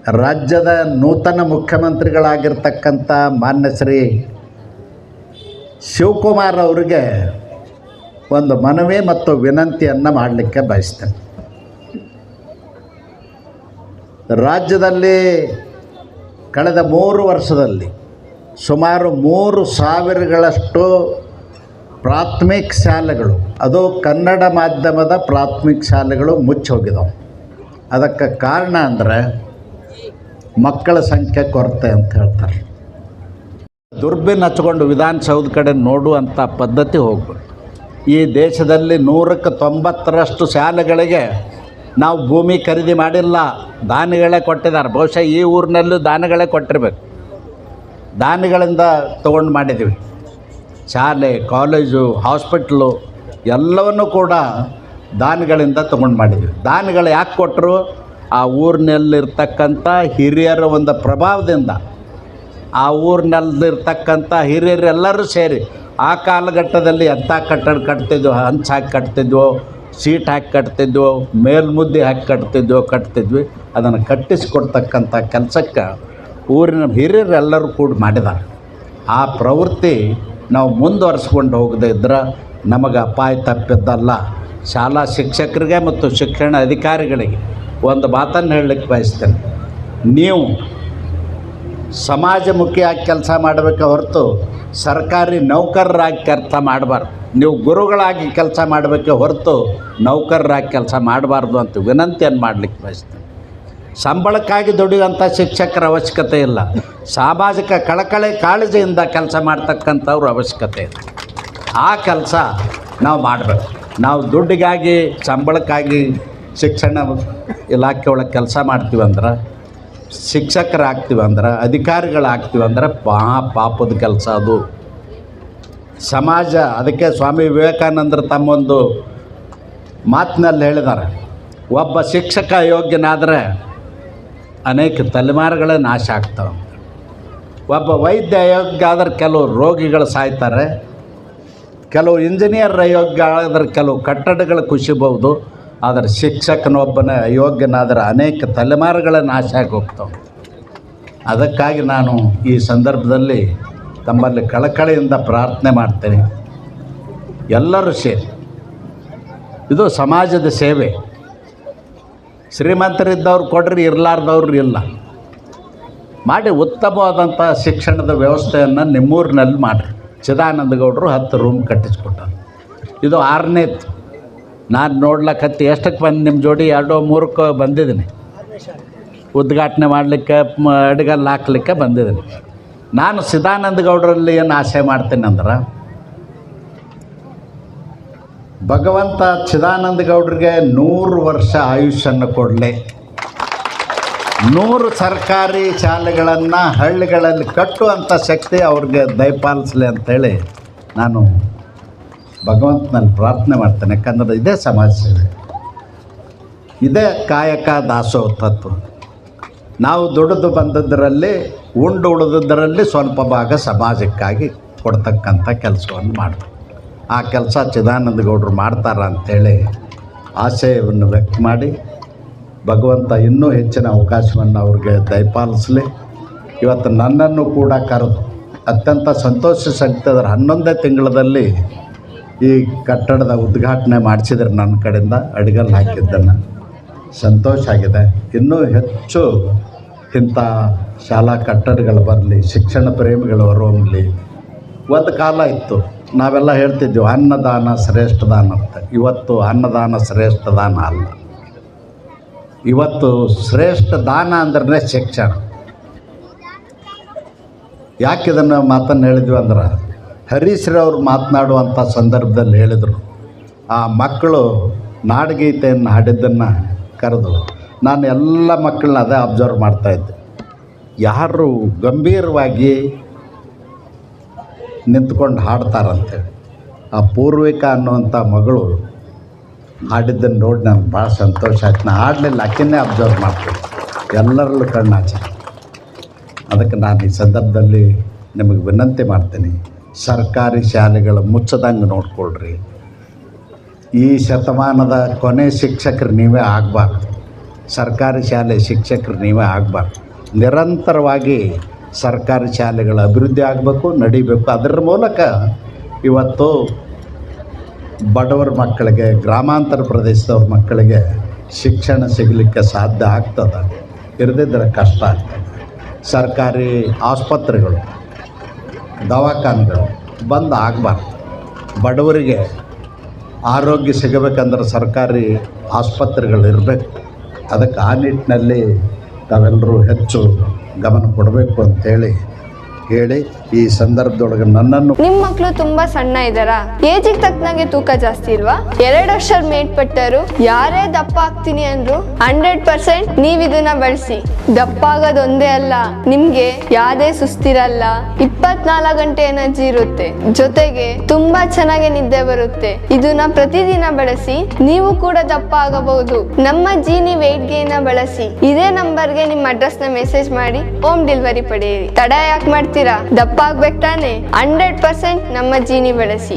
ರಾಜ್ಯದ ನೂತನ ಮುಖ್ಯಮಂತ್ರಿಗಳಾಗಿರ್ತಕ್ಕಂಥ ಮಾನ್ಯ ಶ್ರೀ ಶಿವಕುಮಾರ್ ಅವರಿಗೆ ಒಂದು ಮನವಿ ಮತ್ತು ವಿನಂತಿಯನ್ನು ಮಾಡಲಿಕ್ಕೆ ಬಯಸ್ತೇನೆ. ರಾಜ್ಯದಲ್ಲಿ ಕಳೆದ 3 ವರ್ಷದಲ್ಲಿ ಸುಮಾರು 3,000ಗಳಷ್ಟು ಪ್ರಾಥಮಿಕ ಶಾಲೆಗಳು, ಅದು ಕನ್ನಡ ಮಾಧ್ಯಮದ ಪ್ರಾಥಮಿಕ ಶಾಲೆಗಳು ಮುಚ್ಚೋಗಿದ್ದಾವೆ. ಅದಕ್ಕೆ ಕಾರಣ ಅಂದರೆ ಮಕ್ಕಳ ಸಂಖ್ಯೆ ಕೊರತೆ ಅಂತ ಹೇಳ್ತಾರೆ. ದುರ್ಬಿನ್ ಹಚ್ಕೊಂಡು ವಿಧಾನಸೌಧ ಕಡೆ ನೋಡುವಂಥ ಪದ್ಧತಿ ಹೋಗ್ಬೇಕು. ಈ ದೇಶದಲ್ಲಿ 190ರಷ್ಟು ಶಾಲೆಗಳಿಗೆ ನಾವು ಭೂಮಿ ಖರೀದಿ ಮಾಡಿಲ್ಲ, ದಾನಿಗಳೇ ಕೊಟ್ಟಿದ್ದಾರೆ. ಬಹುಶಃ ಈ ಊರಿನಲ್ಲೂ ದಾನಿಗಳೇ ಕೊಟ್ಟಿರ್ಬೇಕು. ದಾನಿಗಳಿಂದ ತೊಗೊಂಡು ಮಾಡಿದ್ದೀವಿ. ಶಾಲೆ, ಕಾಲೇಜು, ಹಾಸ್ಪಿಟ್ಲು ಎಲ್ಲವನ್ನೂ ಕೂಡ ದಾನಿಗಳಿಂದ ತೊಗೊಂಡು ಮಾಡಿದ್ದೀವಿ. ದಾನಿಗಳು ಯಾಕೆ ಕೊಟ್ಟರು? ಆ ಊರಿನಲ್ಲಿರ್ತಕ್ಕಂಥ ಹಿರಿಯರ ಒಂದು ಪ್ರಭಾವದಿಂದ, ಆ ಊರಿನಲ್ಲಿರ್ತಕ್ಕಂಥ ಹಿರಿಯರೆಲ್ಲರೂ ಸೇರಿ ಆ ಕಾಲಘಟ್ಟದಲ್ಲಿ ಎಂಥ ಕಟ್ಟಡ ಕಟ್ತಿದ್ವು, ಹಂಚು ಹಾಕಿ ಕಟ್ತಿದ್ವೋ, ಸೀಟ್ ಹಾಕಿ ಕಟ್ತಿದ್ವೋ, ಮೇಲ್ಮುದ್ದೆ ಹಾಕಿ ಕಟ್ತಿದ್ವಿ. ಅದನ್ನು ಕಟ್ಟಿಸಿಕೊಡ್ತಕ್ಕಂಥ ಕೆಲಸಕ್ಕೆ ಊರಿನ ಹಿರಿಯರೆಲ್ಲರೂ ಕೂಡ ಮಾಡಿದ್ದಾರೆ. ಆ ಪ್ರವೃತ್ತಿ ನಾವು ಮುಂದುವರಿಸ್ಕೊಂಡು ಹೋಗದೇ ಇದ್ರೆ ನಮಗೆ ಅಪಾಯ ತಪ್ಪಿದ್ದಲ್ಲ. ಶಾಲಾ ಶಿಕ್ಷಕರಿಗೆ ಮತ್ತು ಶಿಕ್ಷಣ ಅಧಿಕಾರಿಗಳಿಗೆ ಒಂದು ಮಾತನ್ನು ಹೇಳಲಿಕ್ಕೆ ಬಯಸ್ತೇನೆ. ನೀವು ಸಮಾಜಮುಖಿಯಾಗಿ ಕೆಲಸ ಮಾಡಬೇಕೆ ಹೊರತು ಸರ್ಕಾರಿ ನೌಕರರಾಗಿ ಕೆಲಸ ಮಾಡಬಾರ್ದು. ನೀವು ಗುರುಗಳಾಗಿ ಕೆಲಸ ಮಾಡಬೇಕೆ ಹೊರತು ನೌಕರರಾಗಿ ಕೆಲಸ ಮಾಡಬಾರ್ದು ಅಂತ ವಿನಂತಿಯನ್ನು ಮಾಡಲಿಕ್ಕೆ ಬಯಸ್ತೇನೆ. ಸಂಬಳಕ್ಕಾಗಿ ದುಡಿಯುವಂಥ ಶಿಕ್ಷಕರ ಅವಶ್ಯಕತೆ ಇಲ್ಲ. ಸಾಮಾಜಿಕ ಕಳಕಳಿ ಕಾಳಜಿಯಿಂದ ಕೆಲಸ ಮಾಡ್ತಕ್ಕಂಥವ್ರ ಅವಶ್ಯಕತೆ ಇದೆ. ಆ ಕೆಲಸ ನಾವು ಮಾಡಬೇಕು. ನಾವು ದುಡ್ಡಿಗಾಗಿ, ಸಂಬಳಕ್ಕಾಗಿ ಶಿಕ್ಷಣ ಇಲಾಖೆ ಒಳಗೆ ಕೆಲಸ ಮಾಡ್ತೀವಂದ್ರೆ, ಶಿಕ್ಷಕರಾಗ್ತೀವಂದ್ರೆ, ಅಧಿಕಾರಿಗಳಾಗ್ತೀವಂದ್ರೆ ಪಾಪದ ಕೆಲಸ ಅದು. ಸಮಾಜ ಅದಕ್ಕೆ ಸ್ವಾಮಿ ವಿವೇಕಾನಂದರು ತಮ್ಮೊಂದು ಮಾತಿನಲ್ಲಿ ಹೇಳಿದ್ದಾರೆ, ಒಬ್ಬ ಶಿಕ್ಷಕ ಅಯೋಗ್ಯನಾದರೆ ಅನೇಕ ತಲೆಮಾರುಗಳೇ ನಾಶ ಆಗ್ತವೆ. ಒಬ್ಬ ವೈದ್ಯ ಅಯೋಗ್ಯ ಆದರೆ ಕೆಲವು ರೋಗಿಗಳು ಸಾಯ್ತಾರೆ, ಕೆಲವು ಇಂಜಿನಿಯರ್ ಅಯೋಗ್ಯ ಆದರೆ ಕೆಲವು ಕಟ್ಟಡಗಳು ಕುಸಿಬಹುದು. ಆದರೆ ಶಿಕ್ಷಕನೊಬ್ಬನೇ ಅಯೋಗ್ಯನಾದರೆ ಅನೇಕ ತಲೆಮಾರುಗಳೇ ನಾಶ ಆಗಿ ಹೋಗ್ತವೆ. ಅದಕ್ಕಾಗಿ ನಾನು ಈ ಸಂದರ್ಭದಲ್ಲಿ ತಮ್ಮಲ್ಲಿ ಕಳಕಳಿಯಿಂದ ಪ್ರಾರ್ಥನೆ ಮಾಡ್ತೇನೆ, ಎಲ್ಲರೂ ಸೇರಿ ಇದು ಸಮಾಜದ ಸೇವೆ. ಶ್ರೀಮಂತರಿದ್ದವ್ರು ಕೊಡ್ರಿ, ಇರಲಾರ್ದವ್ರು ಇಲ್ಲ. ಮಾಡಿ ಉತ್ತಮವಾದಂಥ ಶಿಕ್ಷಣದ ವ್ಯವಸ್ಥೆಯನ್ನು ನಿಮ್ಮೂರಿನಲ್ಲಿ ಮಾಡಿರಿ. ಚಿದಾನಂದ ಗೌಡರು 10 ರೂಮ್ ಕಟ್ಟಿಸ್ಕೊಟ್ಟಾರೆ. ಇದು 6ನೇದು. ನಾನು ನೋಡ್ಲಕ್ಕತ್ತಿ ಎಷ್ಟಕ್ಕೆ ಬಂದು ನಿಮ್ಮ ಜೋಡಿ 2-3ಕ್ಕೆ ಬಂದಿದ್ದೀನಿ. ಉದ್ಘಾಟನೆ ಮಾಡಲಿಕ್ಕೆ, ಅಡಿಗಲ್ಲಿ ಹಾಕ್ಲಿಕ್ಕೆ ಬಂದಿದ್ದೀನಿ. ನಾನು ಚಿದಾನಂದ ಗೌಡರಲ್ಲಿ ಏನು ಆಸೆ ಮಾಡ್ತೀನಿ ಅಂದ್ರೆ, ಭಗವಂತ ಚಿದಾನಂದ ಗೌಡರಿಗೆ 100 ವರ್ಷ ಆಯುಷ್ಯನ್ನು ಕೊಡಲಿ. 100 ಸರ್ಕಾರಿ ಶಾಲೆಗಳನ್ನು ಹಳ್ಳಿಗಳಲ್ಲಿ ಕಟ್ಟುವಂಥ ಶಕ್ತಿ ಅವ್ರಿಗೆ ದಯಪಾಲಿಸಲಿ ಅಂಥೇಳಿ ನಾನು ಭಗವಂತನಲ್ಲಿ ಪ್ರಾರ್ಥನೆ ಮಾಡ್ತೇನೆ. ಯಾಕಂದರೆ ಇದೇ ಸಮಾಜ ಸೇವೆ, ಇದೇ ಕಾಯಕ ದಾಸೋಹ ತತ್ವ. ನಾವು ದುಡಿದು ಬಂದದ್ದರಲ್ಲಿ, ಉಂಡು ಉಳಿದದ್ದರಲ್ಲಿ ಸ್ವಲ್ಪ ಭಾಗ ಸಮಾಜಕ್ಕಾಗಿ ಕೊಡ್ತಕ್ಕಂಥ ಕೆಲಸವನ್ನು ಮಾಡಬೇಕು. ಆ ಕೆಲಸ ಚಿದಾನಂದ ಗೌಡರು ಮಾಡ್ತಾರ ಅಂಥೇಳಿ ಆಶಯವನ್ನು ವ್ಯಕ್ತ ಮಾಡಿ, ಭಗವಂತ ಇನ್ನೂ ಹೆಚ್ಚಿನ ಅವಕಾಶವನ್ನು ಅವ್ರಿಗೆ ದಯಪಾಲಿಸಲಿ. ಇವತ್ತು ನನ್ನನ್ನು ಕೂಡ ಕರೆದು ಅತ್ಯಂತ ಸಂತೋಷ ಸಂಗತಿದ್ರೆ 11ನೇ ತಿಂಗಳಲ್ಲಿ ಈ ಕಟ್ಟಡದ ಉದ್ಘಾಟನೆ ಮಾಡಿಸಿದ್ರೆ ನನ್ನ ಕಡೆಯಿಂದ ಅಡಿಗಲ್ಲಿ ಹಾಕಿದ್ದನ್ನು ಸಂತೋಷ ಆಗಿದೆ. ಇನ್ನೂ ಹೆಚ್ಚು ಇಂಥ ಶಾಲಾ ಕಟ್ಟಡಗಳು ಬರಲಿ, ಶಿಕ್ಷಣ ಪ್ರೇಮಿಗಳು ಹೊರಹೊಮ್ಮಲಿ. ಒಂದು ಕಾಲ ಇತ್ತು, ನಾವೆಲ್ಲ ಹೇಳ್ತಿದ್ವಿ ಅನ್ನದಾನ ಶ್ರೇಷ್ಠ ದಾನ ಅಂತ. ಇವತ್ತು ಅನ್ನದಾನ ಶ್ರೇಷ್ಠ ದಾನ ಅಲ್ಲ. ಇವತ್ತು ಶ್ರೇಷ್ಠ ದಾನ ಅಂದ್ರೆ ಶಿಕ್ಷಣ. ಯಾಕೆ ಇದನ್ನು ಮಾತನ್ನು ಹೇಳಿದ್ವಿ ಅಂದ್ರೆ, ಹರೀಶ್ರವ್ರು ಮಾತನಾಡುವಂಥ ಸಂದರ್ಭದಲ್ಲಿ ಹೇಳಿದರು, ಆ ಮಕ್ಕಳು ನಾಡಗೀತೆಯನ್ನು ಹಾಡಿದ್ದನ್ನು ಕರೆದು ನಾನು ಎಲ್ಲ ಮಕ್ಕಳನ್ನ ಅದೇ ಅಬ್ಸರ್ವ್ ಮಾಡ್ತಾಯಿದ್ದೆ. ಯಾರು ಗಂಭೀರವಾಗಿ ನಿಂತ್ಕೊಂಡು ಹಾಡ್ತಾರಂತೇಳಿ ಆ ಪೂರ್ವಿಕ ಅನ್ನುವಂಥ ಮಗಳು ಹಾಡಿದ್ದನ್ನು ನೋಡಿ ನನಗೆ ಭಾಳ ಸಂತೋಷ ಆಯ್ತು. ನಾನು ಹಾಡಲಿಲ್ಲ, ಆಕೆಯೇ ಅಬ್ಸರ್ವ್ ಮಾಡ್ತೀನಿ, ಎಲ್ಲರಲ್ಲೂ ಕಣ್ಣಾಚೆ. ಅದಕ್ಕೆ ನಾನು ಈ ಸಂದರ್ಭದಲ್ಲಿ ನಿಮಗೆ ವಿನಂತಿ ಮಾಡ್ತೀನಿ, ಸರ್ಕಾರಿ ಶಾಲೆಗಳು ಮುಚ್ಚದಂಗೆ ನೋಡ್ಕೊಳ್ರಿ. ಈ ಶತಮಾನದ ಕೊನೆ ಶಿಕ್ಷಕರು ನೀವೇ ಆಗಬಾರ್ದು. ಸರ್ಕಾರಿ ಶಾಲೆ ಶಿಕ್ಷಕರು ನೀವೇ ಆಗಬಾರ್ದು. ನಿರಂತರವಾಗಿ ಸರ್ಕಾರಿ ಶಾಲೆಗಳ ಅಭಿವೃದ್ಧಿ ಆಗಬೇಕು, ನಡಿಬೇಕು. ಅದರ ಮೂಲಕ ಇವತ್ತು ಬಡವರ ಮಕ್ಕಳಿಗೆ, ಗ್ರಾಮಾಂತರ ಪ್ರದೇಶದವ್ರ ಮಕ್ಕಳಿಗೆ ಶಿಕ್ಷಣ ಸಿಗಲಿಕ್ಕೆ ಸಾಧ್ಯ ಆಗ್ತದೆ. ಇರದಿದ್ದರೆ ಕಷ್ಟ ಆಗ್ತದೆ. ಸರ್ಕಾರಿ ಆಸ್ಪತ್ರೆಗಳು, ದವಾಖಾನೆಗಳು ಬಂದ್ ಆಗಬಾರ್ದು. ಬಡವರಿಗೆ ಆರೋಗ್ಯ ಸಿಗಬೇಕಂದ್ರೆ ಸರ್ಕಾರಿ ಆಸ್ಪತ್ರೆಗಳು ಇರಬೇಕು. ಅದಕ್ಕೆ ಆ ನಿಟ್ಟಿನಲ್ಲಿ ತಾವೆಲ್ಲರೂ ಹೆಚ್ಚು ಗಮನ ಕೊಡಬೇಕು ಅಂತೇಳಿ ಹೇಳಿ ಈ ಸಂದರ್ಭದೊಳಗೆ ನನ್ನನ್ನು. ನಿಮ್ಮ ಮಕ್ಕಳು ತುಂಬಾ ಸಣ್ಣ ಇದ್ದಾರಾ? ಏಜಿಗೆ ತಕ್ಕನಾಗೆ ತೂಕ ಜಾಸ್ತಿ ಇಲ್ವಾ? 2 ವರ್ಷ ಮೇಲ್ಪಟ್ಟರು ಯಾರೇ ದಪ್ಪ ಆಗ್ತೀನಿ ಅಂದ್ರು 100% ನೀವ್ ಇದನ್ನ ಬಳಸಿ. ದಪ್ಪ ಆಗೋದೊಂದೇ ಅಲ್ಲ, ನಿಮ್ಗೆ ಯಾವ್ದೇ ಸುಸ್ತಿರಲ್ಲ, 24 ಗಂಟೆ ಎನರ್ಜಿ ಇರುತ್ತೆ, ಜೊತೆಗೆ ತುಂಬಾ ಚೆನ್ನಾಗಿ ನಿದ್ದೆ ಬರುತ್ತೆ. ಇದನ್ನ ಪ್ರತಿದಿನ ಬಳಸಿ, ನೀವು ಕೂಡ ದಪ್ಪ ಆಗಬಹುದು. ನಮ್ಮ ಜೀನಿ ವೆಯ್ಟ್ ಗೇನ್ ಬಳಸಿ. ಇದೇ ನಂಬರ್ಗೆ ನಿಮ್ಮ ಅಡ್ರೆಸ್ ನ ಮೆಸೇಜ್ ಮಾಡಿ ಹೋಮ್ ಡೆಲಿವರಿ ಪಡೆಯಿರಿ. ತಡ ಯಾಕೆ ಮಾಡ್ತೀರಾ? ದಪ್ಪ ಆಗ್ಬೇಕು ತಾನೆ? 100% ನಮ್ಮ ಜೀನಿ ಬಳಸಿ.